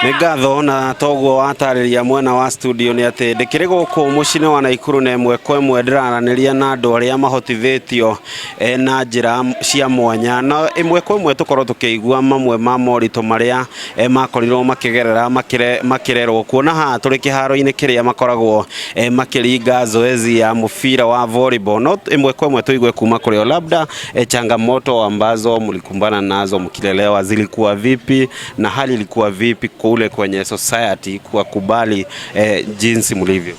Ngatho na toguo watariria mwena wa studio ni ati ndikiri guku mucine wa Naikuru na imwe kwa imwe ndiraraniria na andu aria mahotithitio na njira cia mwanya na imwe kwa imwe tukorwo tukigua mamwe ma morito maria makorirwo makigerera makirerwo kuona ha turi kiharo-ini kiria makoragwo makiringa zoezi ya mupira wa volleyball no imwe kwa imwe tuigue kuma kurio labda changamoto ambazo mlikumbana nazo mkilelewa zilikuwa vipi na hali ilikuwa vipi kule kwenye society kuwakubali jinsi mlivyo.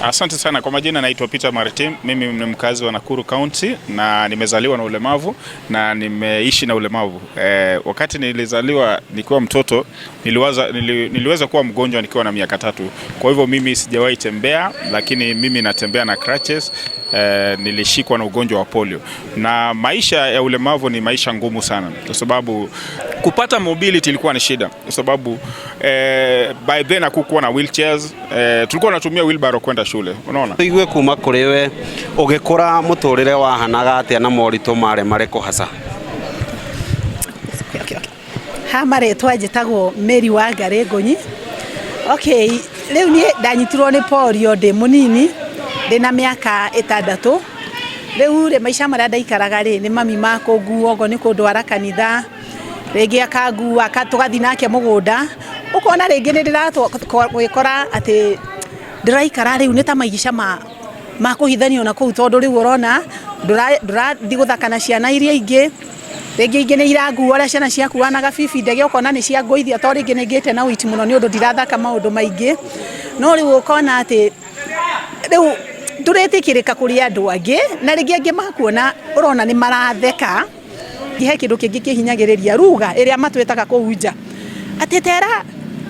Asante sana. Kwa majina naitwa Peter Maritim. Mimi ni mkazi wa Nakuru County na nimezaliwa na ulemavu na nimeishi na ulemavu. Wakati nilizaliwa nikiwa mtoto niliweza kuwa mgonjwa nikiwa na miaka 3. Kwa hivyo mimi sijawahi tembea, lakini mimi natembea na crutches. Nilishikwa na ugonjwa wa polio. Na maisha ya ulemavu ni maisha ngumu sana kwa sababu kupata mobility ilikuwa ni shida kwa sababu by then hakukuwa na wheelchairs. Tulikuwa tunatumia wheelbarrow kwenda shule, unaona. Tuigue kuma kuriwe ugikora muturire wa hanaga atia na morito mareko hasa. Ha maretwa njitagwo Mary wa Ngarengonyi. Okay, leo ni ndanyitirwo ni polio ndi munini ndina miaka 6. Rĩu rĩ maisha maria ndaikaraga rĩ ni mami makunguo ngo ni kundwara kanitha rĩngĩ akangua tugathi nake mũgũnda ukona rĩngĩ nĩ ndiratwĩkora atĩ ndĩraikara rĩu nĩ ta maigisha ma kũhithanio na kũu tondũ rĩu ũrona ndũrathi gũthaka na ciana iria ingĩ rĩngĩ ingĩ nĩ iranguo ũrĩa ciana ciakuanaga bibi ndege ũkona nĩ ciangũithia tondũ rĩngĩ nĩ ngĩte na ũiti mũno nĩ ũndũ ndirathaka maũndũ maingĩ no rĩu ũkona atĩ rĩu turetikirika kuri andu angi na rĩngĩ angĩ makuona urona ni maratheka gihe kindu kingi kihinyagiriria ruga iria matwetaga kuhunja atitera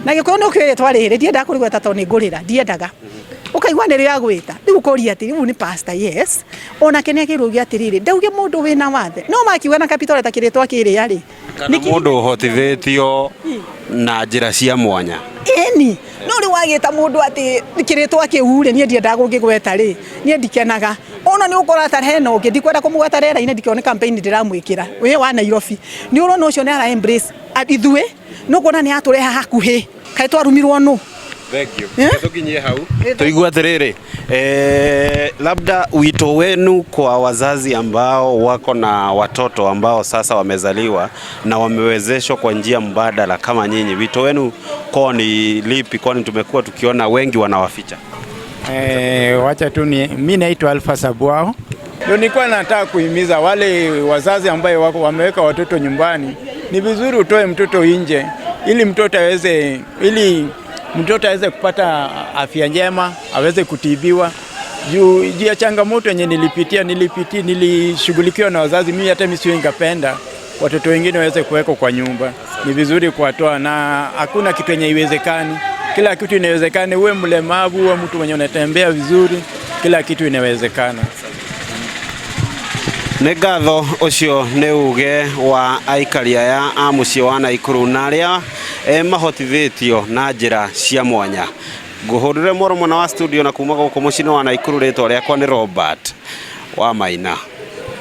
na gikuyu no kwitwa riri ndienda kurigweta to ni ngurira ndiendaga ukaigwa ni rira gwita riu kuria ati riu ni pastor yes ona kene kirugi atiriri ndauge mundu wina wathe no makiuga na kapitole takiritwa kiria ri ni mundu uhotithitio na njira cia mwanya eni no ri wagita mundu ati kiritwa kiure nie ndienda gungigweta ri nie ndikenaga ona ni ukora ta heno ngikwenda kumugweta rera ine ndikione campaign ndiramwikira we wa Nairobi ni urona ucio ni ara embrace ithue no kuona ni atureha hakuhi kai twarumirwo no. Thank you. Tukinyie hau tuigua atiriri labda wito wenu kwa wazazi ambao wako na watoto ambao sasa wamezaliwa na wamewezeshwa kwa njia mbadala kama nyinyi, wito wenu kwa ni lipi? Kwani tumekuwa tukiona wengi wanawaficha. Wacha tu mimi naitwa Alpha Sabuao. Ndio nilikuwa nataka kuhimiza wale wazazi ambao wako wameweka watoto nyumbani, ni vizuri utoe mtoto nje ili mtoto aweze kupata afya njema, aweze kutibiwa. Juu ya changamoto yenye nilishughulikiwa na wazazi, mimi hata mimi singependa watoto wengine waweze kuwekwa kwa nyumba. Ni vizuri kuwatoa na hakuna kitu yenye iwezekani. Kila kitu inawezekana, uwe mlemavu, uwe mtu mwenye unatembea vizuri, kila kitu inawezekana. Ngatho ucio ni uge wa aikaria ya amucio wa Naikuru na aria mahotithitio na njira cia mwanya. Nguhurire moro mwana wa studio na kuma guku mucine wa Naikuru ritwa riakwa ni Robert wa Maina.